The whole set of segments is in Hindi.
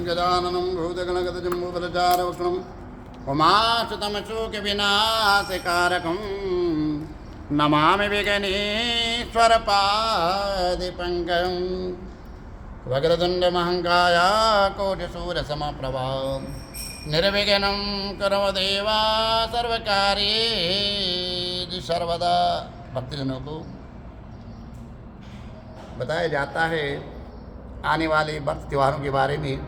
गजाननं भूतगणगतजम्बूफलचारवक्त्रम् उमाशतमशोकविनाशकारकं नमामि विघ्नेश्वरपादिपङ्कजं वक्रतुण्डमहङ्काय कोटिसूर्यसमप्रभा निर्विघ्नं करो देवा सर्वकार्येषु सर्वदा। भक्तजनों को बताया जाता है आने वाले व्रत त्योहारों के बारे में।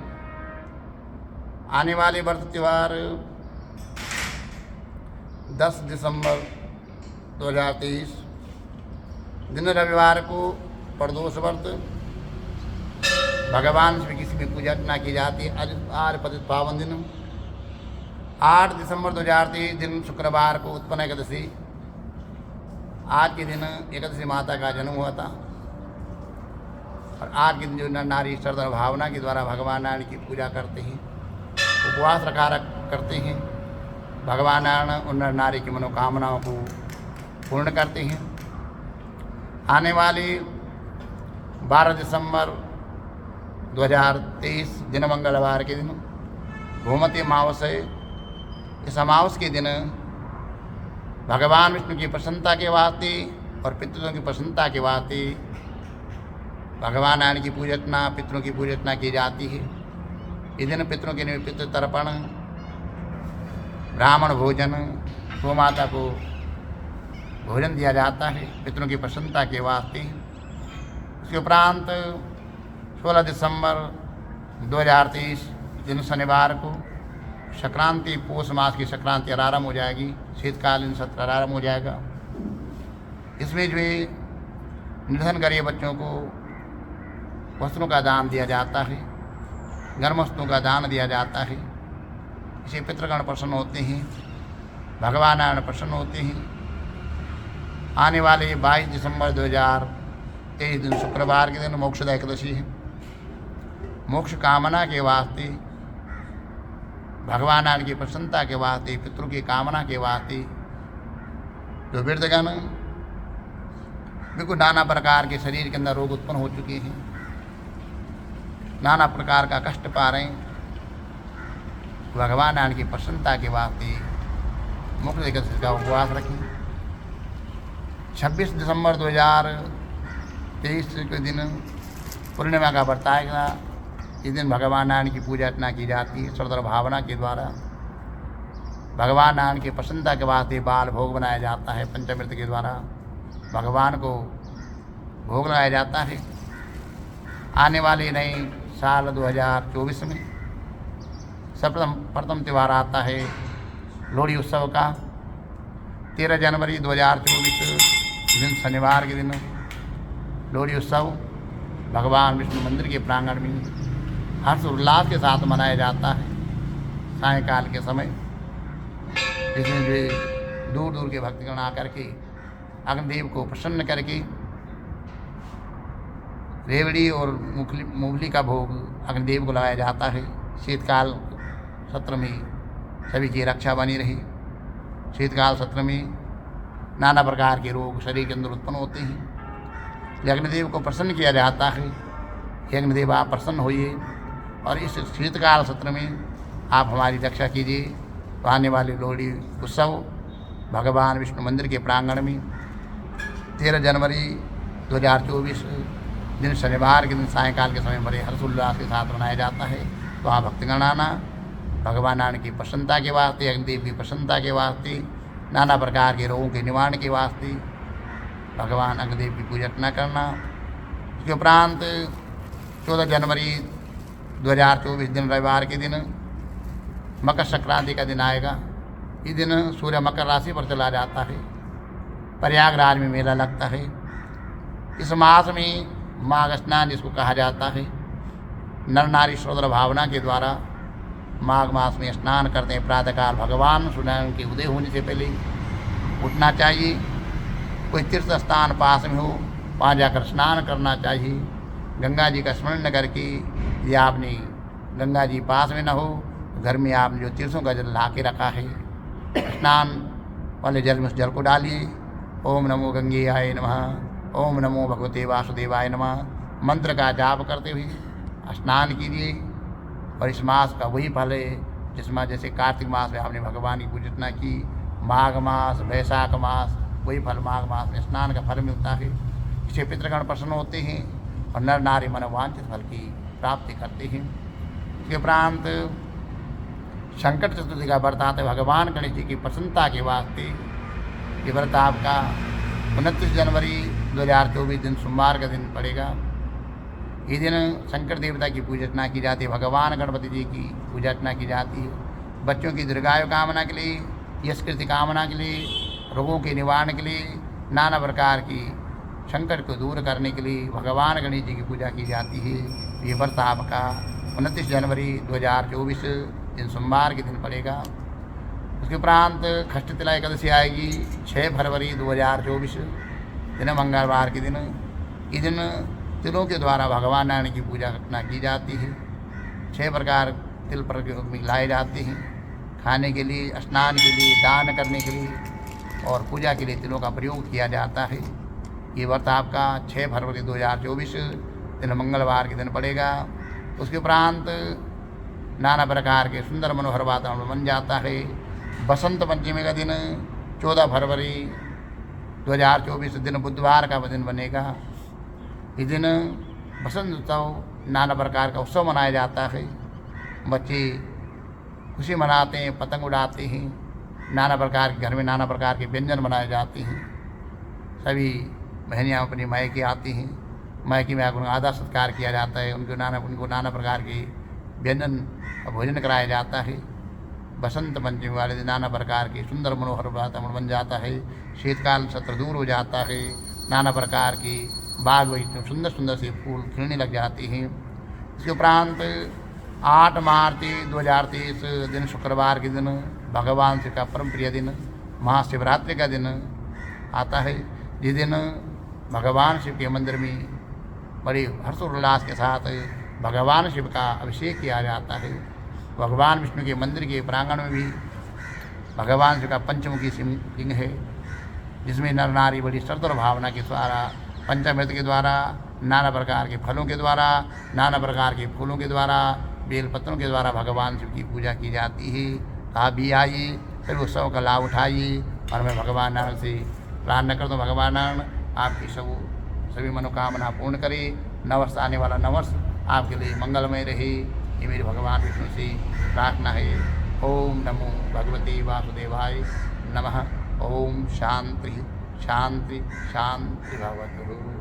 आने वाले व्रत त्यौहार 10 दिसंबर 2023 दिन रविवार को प्रदोष व्रत भगवान श्री कृष्ण की पूजा अर्चना की जाती है। आर्य पतित पावन दिन 8 दिसंबर 2023 दिन शुक्रवार को उत्पन्न एकादशी। आज के दिन एकादशी माता का जन्म हुआ था और आज के दिन जो नर नारी श्रद्धा भावना के द्वारा भगवान नारायण की पूजा करते हैं, उपवास करते हैं, भगवान नारायण उन नर नारी की मनोकामनाओं को पूर्ण करते हैं। आने वाली 12 दिसंबर 2023 दिन मंगलवार के दिन गोमती अमावस है। इस अमावस के दिन भगवान विष्णु की प्रसन्नता के वास्ते और पितरों की प्रसन्नता के वास्ते भगवान नारायण की पूजतना पितरों की पूजतना की जाती है। इस दिन पितरों के लिए पितृ तर्पण, ब्राह्मण भोजन, गोमाता को भोजन दिया जाता है पितरों की प्रसन्नता के वास्ते। उसके उपरांत 16 दिसंबर 2023 दिन शनिवार को संक्रांति, पौष मास की संक्रांति आरंभ हो जाएगी। शीतकालीन सत्र आरंभ हो जाएगा। इसमें जो है निर्धन गरीब बच्चों को वस्त्रों का दान दिया जाता है, गर्म वस्तुओं का दान दिया जाता है। इसे पितृगण प्रसन्न होते हैं, भगवान नारायण प्रसन्न होते हैं। आने वाले 22 दिसंबर 2023 दिन शुक्रवार के दिन मोक्षदा एकादशी है। मोक्ष कामना के वास्ते, भगवान नारायण की प्रसन्नता के वास्ते, पितरों की कामना के वास्ते जो वृद्धगण बिल्कुल नाना प्रकार के शरीर के अंदर रोग उत्पन्न हो चुके हैं, नाना प्रकार का कष्ट पा रहे हैं, भगवान नारायण की प्रसन्नता के वास्ते मुक्त एकादशी का उपवास रखें। 26 दिसंबर 2023 के दिन पूर्णिमा का व्रत आएगा। इस दिन भगवान नारायण की पूजा अर्चना की जाती है श्रद्धा भावना के द्वारा। भगवान नारायण की प्रसन्नता के वास्ते बाल भोग बनाया जाता है। पंचामृत के द्वारा भगवान को भोग लगाया जाता है। आने वाले नए साल 2024 में प्रथम त्यौहार आता है लोहड़ी उत्सव का। 13 जनवरी 2024 दिन शनिवार के दिन लोहड़ी उत्सव भगवान विष्णु मंदिर के प्रांगण में हर्ष उल्लास के साथ मनाया जाता है सायंकाल के समय। इसमें जो दूर दूर के भक्तगण आकर के अग्निदेव को प्रसन्न करके रेवड़ी और मूंगफली का भोग अग्निदेव को लगाया जाता है। शीतकाल सत्र में सभी की रक्षा बनी रही। शीतकाल सत्र में नाना प्रकार के रोग शरीर के अंदर उत्पन्न होते हैं। अग्निदेव को प्रसन्न किया जाता है कि अग्निदेव आप प्रसन्न होइए और इस शीतकाल सत्र में आप हमारी रक्षा कीजिए। तो आने वाले लोहड़ी उत्सव भगवान विष्णु मंदिर के प्रांगण में 13 जनवरी 2024 दिन शनिवार के दिन सायंकाल के समय बड़े हर्षोल्लास के साथ मनाया जाता है। तो आप भक्तगण आना, भगवान नारायण की प्रसन्नता के वास्ते, अग्निदेव की प्रसन्नता के वास्ते, नाना प्रकार के रोगों के निवारण के वास्ते भगवान अग्निदेव की पूजा अर्चना करना। उसके उपरांत 14 जनवरी 2024 दिन रविवार के दिन मकर संक्रांति का दिन आएगा। इस दिन सूर्य मकर राशि पर चला जाता है। प्रयागराज में मेला लगता है। इस मास में माघ स्नान जिसको कहा जाता है, नर नारी श्रद्धा भावना के द्वारा माघ मास में स्नान करते हैं। प्रातःकाल भगवान सूर्यनारायण के उदय होने से पहले उठना चाहिए। कोई तीर्थ स्थान पास में हो वहाँ जाकर स्नान करना चाहिए। गंगा जी का स्मरण करके, या आपने गंगा जी पास में न हो घर में आपने जो तीर्थों का जल ला के रखा है, स्नान वाले जल में उस जल को डालिए। ओम नमो गंगेयाय नमः, ओम नमो भगवते वासुदेवाय नमः मंत्र का जाप करते हुए स्नान कीजिए। और इस मास का वही फल है जिसमें जैसे कार्तिक मास में आपने भगवान की पूजा अर्चना की, माघ मास, वैशाख मास, वही फल माघ मास में स्नान का फल मिलता है। इससे पितृगण प्रसन्न होते हैं और नर नारी मनोवांछित फल की प्राप्ति करते हैं। इसके उपरांत संकट चतुर्थी का व्रत आता है भगवान गणेश जी की प्रसन्नता के वास्ते। ये व्रत आपका 29 जनवरी 2024 दिन सोमवार का दिन पड़ेगा। ये दिन शंकर देवता की पूजा अर्चना की जाती है, भगवान गणपति जी की पूजा अर्चना की जाती है। बच्चों की दीर्घायु कामना के लिए, यश कीर्ति कामना के लिए, रोगों के निवारण के लिए, नाना प्रकार की संकट को दूर करने के लिए भगवान गणेश जी की पूजा की जाती है। ये व्रत आपका 29 जनवरी 2024 दिन सोमवार के दिन पड़ेगा। उसके उपरांत खष्टतिला एकादशी आएगी 6 फरवरी 2024 दिन मंगलवार के दिन। इस दिन तिलों के द्वारा भगवान नारायण की पूजा अर्चना की जाती है। 6 प्रकार तिल प्रयोग में लाए जाते हैं, खाने के लिए, स्नान के लिए, दान करने के लिए और पूजा के लिए तिलों का प्रयोग किया जाता है। ये व्रत आपका 6 फरवरी 2024 दिन मंगलवार के दिन पड़ेगा। उसके उपरांत नाना प्रकार के सुंदर मनोहर वातावरण बन जाता है। बसंत पंचमी का दिन 14 फरवरी 2024 दिन बुधवार का दिन बनेगा। इस दिन बसंत उत्सव, नाना प्रकार का उत्सव मनाया जाता है। बच्चे खुशी मनाते हैं, पतंग उड़ाते हैं, नाना प्रकार के घर में नाना प्रकार के व्यंजन बनाए जाते हैं। सभी बहनियाँ अपनी मायके आती हैं, मायके में आकर आदर सत्कार किया जाता है, उनको नाना प्रकार के व्यंजन भोजन कराया जाता है। बसंत पंचमी वाले दिन नाना प्रकार के सुंदर मनोहर वातावरण बन जाता है। शीतकाल सत्र दूर हो जाता है। नाना प्रकार के बाग बगीचे सुंदर सुंदर से फूल खिलने लग जाते हैं। इसके उपरांत 8 मार्च 2023 दिन शुक्रवार के दिन भगवान शिव का परम प्रिय दिन महाशिवरात्रि का दिन आता है। जिस दिन भगवान शिव के मंदिर में बड़े हर्षोल्लास के साथ भगवान शिव का अभिषेक किया जाता है। भगवान विष्णु के मंदिर के प्रांगण में भी भगवान शिव का पंचमुखी शिवलिंग है, जिसमें नर नारी बड़ी श्रद्धा और भावना के द्वारा, पंचामृत के द्वारा, नाना प्रकार के फलों के द्वारा, नाना प्रकार के फूलों के द्वारा, बेलपत्रों के द्वारा भगवान शिव की पूजा की जाती है। आप भी आइए, सभी उत्सव का लाभ उठाइए और मैं भगवान नारायण से प्रार्थना करता हूँ, भगवान नारायण आपकी सभी मनोकामना पूर्ण करे। नववर्ष आने वाला नववर्ष आपके लिए मंगलमय रहे, ये मेरे भगवान विष्णु से प्रार्थना है। ओम नमो भगवते वासुदेवाय नमः। ओम शांति शांति शांति भवतु।